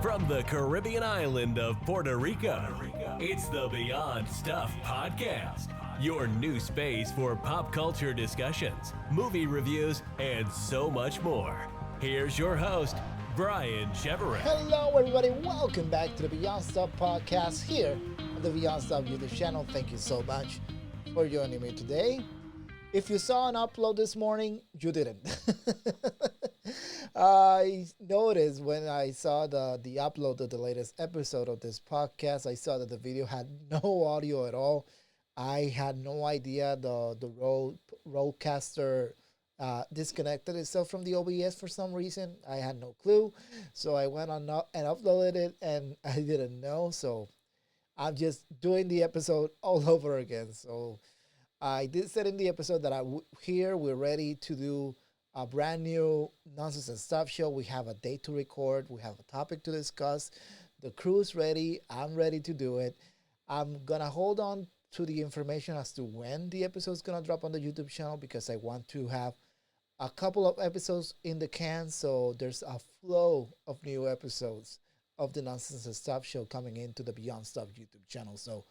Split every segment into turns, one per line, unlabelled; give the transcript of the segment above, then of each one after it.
From the Caribbean island of Puerto Rico, it's the Beyond Stuff Podcast. Your new space for pop culture discussions, movie reviews, and so much more. Here's your host, Brian Cheverin.
Hello, everybody. Welcome back to the Beyond Stuff Podcast here on the Beyond Stuff YouTube channel. Thank you so much for joining me today. If you saw an upload this morning, you didn't. I noticed when I saw the upload of the latest episode of this podcast, I saw that the video had no audio at all. I had no idea the Rodecaster disconnected itself from the OBS for some reason. I had no clue. So I went on and uploaded it, and I didn't know. So I'm just doing the episode all over again. So I did say in the episode that we're ready to do a brand new Nonsense and Stuff show. We have a date to record. We have a topic to discuss. The crew's ready. I'm ready to do it. I'm going to hold on to the information as to when the episode is going to drop on the YouTube channel because I want to have a couple of episodes in the can. So there's a flow of new episodes of the Nonsense and Stuff show coming into the Beyond Stuff YouTube channel. So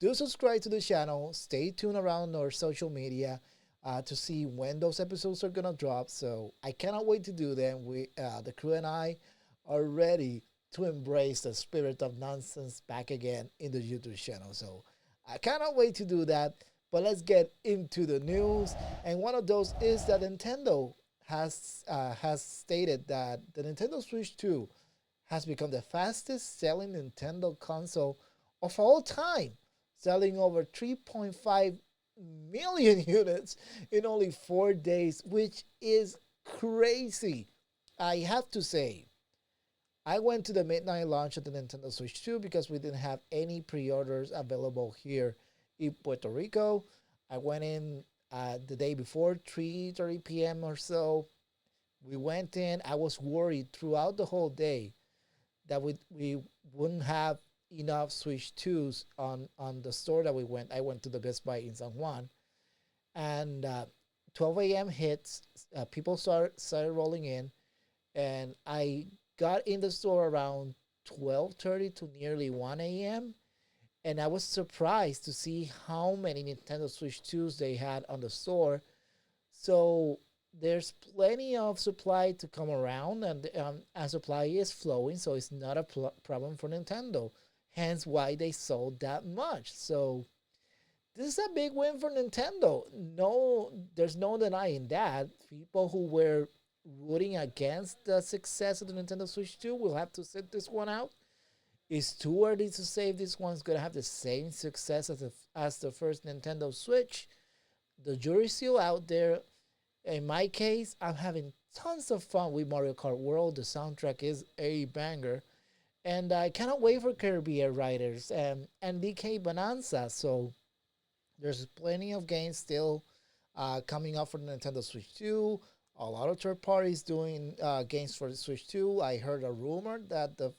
do subscribe to the channel. Stay tuned around our social media to see when those episodes are gonna drop. So I cannot wait to do them. The crew and I are ready to embrace the spirit of nonsense back again in the YouTube channel. So I cannot wait to do that. But let's get into the news. And one of those is that Nintendo has stated that the Nintendo Switch 2 has become the fastest selling Nintendo console of all time, selling over 3.5 million units in only 4 days, which is crazy. I have to say, I went to the midnight launch of the Nintendo Switch 2 because we didn't have any pre-orders available here in Puerto Rico. I went in the day before, 3:30 p.m. or so. We went in. I was worried throughout the whole day that we wouldn't have enough Switch 2s on the store that we went. I went to the Best Buy in San Juan, and 12 a.m. hits. People started rolling in, and I got in the store around 12:30 to nearly 1 a.m. And I was surprised to see how many Nintendo Switch 2s they had on the store. So there's plenty of supply to come around, and supply is flowing, so it's not a problem for Nintendo. Hence why they sold that much. So this is a big win for Nintendo. No, there's no denying that. People who were rooting against the success of the Nintendo Switch 2 will have to sit this one out. It's too early to say if this one's going to have the same success as the first Nintendo Switch. The jury's still out there. In my case, I'm having tons of fun with Mario Kart World. The soundtrack is a banger. And I cannot wait for Kirby Air Riders and DK Bonanza. So there's plenty of games still coming up for the Nintendo Switch 2. A lot of third parties doing games for the Switch 2. I heard a rumor that the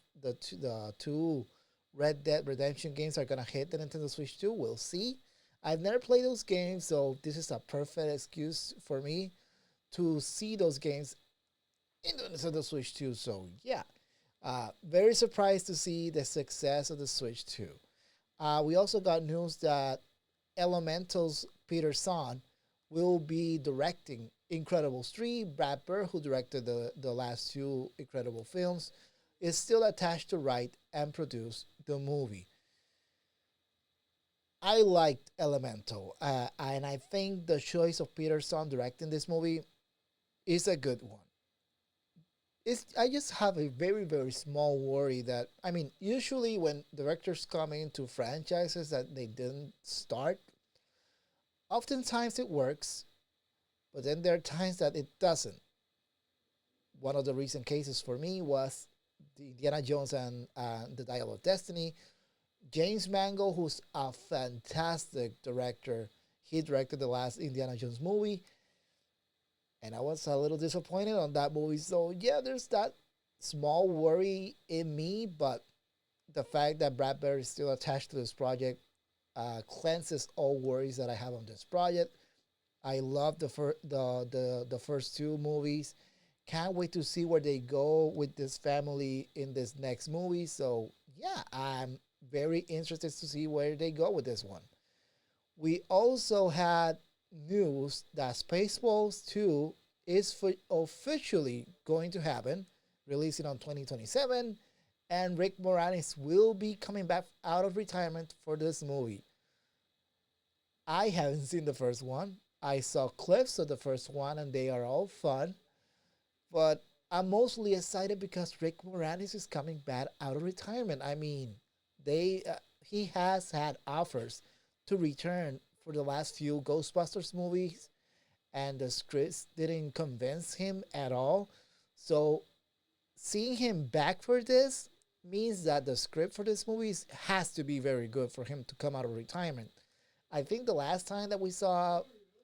two Red Dead Redemption games are going to hit the Nintendo Switch 2. We'll see. I've never played those games, so this is a perfect excuse for me to see those games in the Nintendo Switch 2. So yeah. Very surprised to see the success of the Switch 2. We also got news that Elemental's Peter Sohn will be directing Incredibles 3. Brad Bird, who directed the last two Incredible films, is still attached to write and produce the movie. I liked Elemental, and I think the choice of Peter Sohn directing this movie is a good one. I just have a very, very small worry that, I mean, usually when directors come into franchises that they didn't start, oftentimes it works, but then there are times that it doesn't. One of the recent cases for me was the Indiana Jones and the Dial of Destiny. James Mangold, who's a fantastic director, he directed the last Indiana Jones movie. And I was a little disappointed on that movie. So, yeah, there's that small worry in me. But the fact that Brad Bird is still attached to this project cleanses all worries that I have on this project. I love the first two movies. Can't wait to see where they go with this family in this next movie. So yeah, I'm very interested to see where they go with this one. We also had news that Spaceballs 2 is officially going to happen, releasing on 2027, and Rick Moranis will be coming back out of retirement for this movie. I haven't seen the first one. I saw clips of the first one and they are all fun, but I'm mostly excited because Rick Moranis is coming back out of retirement. I mean, they he has had offers to return for the last few Ghostbusters movies, and the scripts didn't convince him at all. So seeing him back for this means that the script for this movie has to be very good for him to come out of retirement. I think the last time that we saw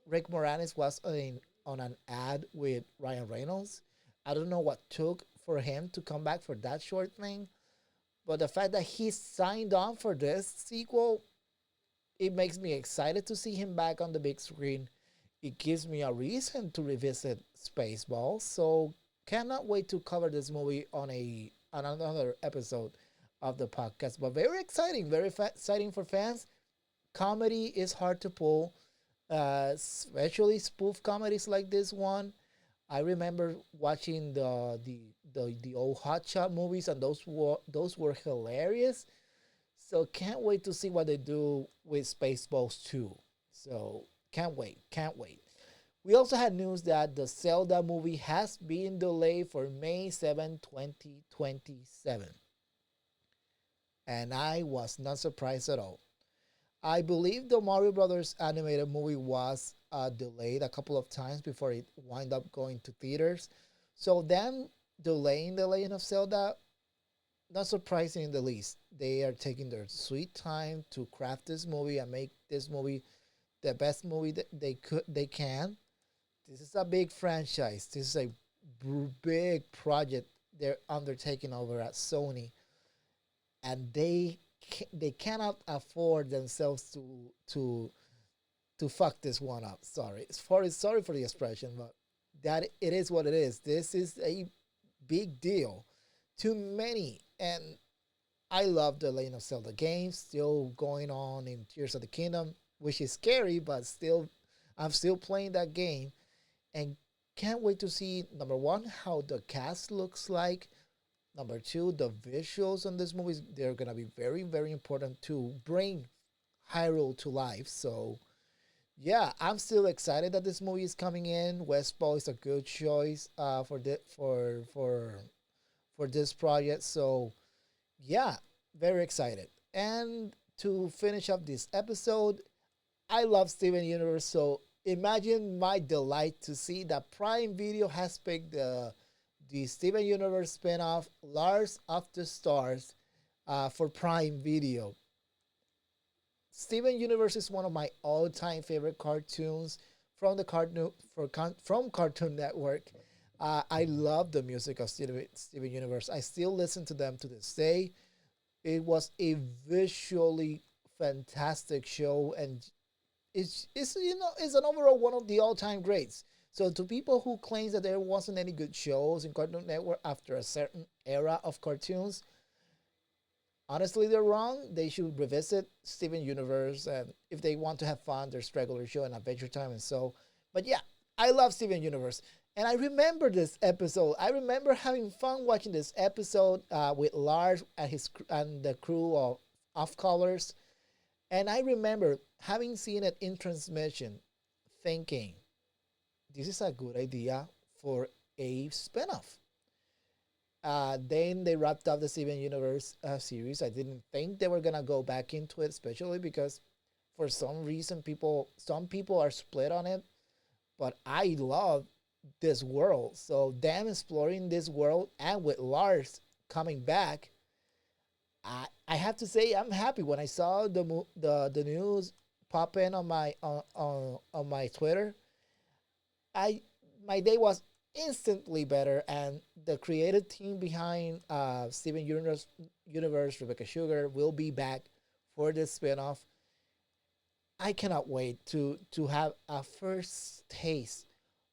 Rick Moranis was on an ad with Ryan Reynolds. I don't know what took for him to come back for that short thing, but the fact that he signed on for this sequel, it makes me excited to see him back on the big screen. It gives me a reason to revisit Spaceballs, so cannot wait to cover this movie on another episode of the podcast. But very exciting, exciting for fans. Comedy is hard to pull, especially spoof comedies like this one. I remember watching the old Hot Shot movies, and those were hilarious. So can't wait to see what they do with Spaceballs 2. So can't wait, can't wait. We also had news that the Zelda movie has been delayed for May 7, 2027. And I was not surprised at all. I believe the Mario Brothers animated movie was delayed a couple of times before it wind up going to theaters. So them delaying the Legend of Zelda, not surprising in the least. They are taking their sweet time to craft this movie and make this movie the best movie that they can. This is a big franchise. This is a big project they're undertaking over at Sony, and they cannot afford themselves to fuck this one up. Sorry for the expression, but that it is what it is. This is a big deal to many, and I love the Legend of Zelda games. Still going on in Tears of the Kingdom, which is scary, but still, I'm still playing that game, and can't wait to see number one how the cast looks like. Number two, the visuals on this movie, they're gonna be very, very important to bring Hyrule to life. So yeah, I'm still excited that this movie is coming in. Westball is a good choice for this project. So yeah, very excited. And to finish up this episode, I love Steven Universe. So imagine my delight to see that Prime Video has picked the Steven Universe spinoff, Lars of the Stars, for Prime Video. Steven Universe is one of my all-time favorite cartoons from from Cartoon Network. I love the music of Steven Universe. I still listen to them to this day. It was a visually fantastic show, and it's an overall one of the all-time greats. So to people who claims that there wasn't any good shows in Cartoon Network after a certain era of cartoons, honestly, they're wrong. They should revisit Steven Universe, and if they want to have fun, there's regular show and Adventure Time and so. But yeah, I love Steven Universe, and I remember this episode. I remember having fun watching this episode with Lars and and the crew of Off Colors, and I remember having seen it in transmission, thinking this is a good idea for a spinoff. Then they wrapped up the Steven Universe series. I didn't think they were gonna go back into it, especially because for some reason some people are split on it. But I love this world, so them exploring this world and with Lars coming back, I have to say I'm happy when I saw the news pop in on my Twitter. I My day was instantly better, and the creative team behind Steven Universe, Rebecca Sugar, will be back for this spinoff. I cannot wait to have a first taste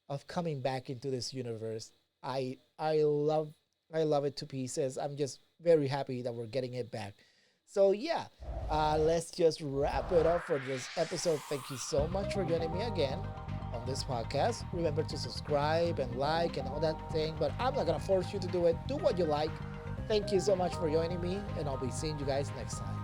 of coming back into this universe. I love it to pieces. I'm just very happy that we're getting it back. So yeah, let's just wrap it up for this episode. Thank you so much for joining me again on this podcast. Remember to subscribe and like and all that thing, but I'm not gonna force you to do it. Do what you like. Thank you so much for joining me, and I'll be seeing you guys next time.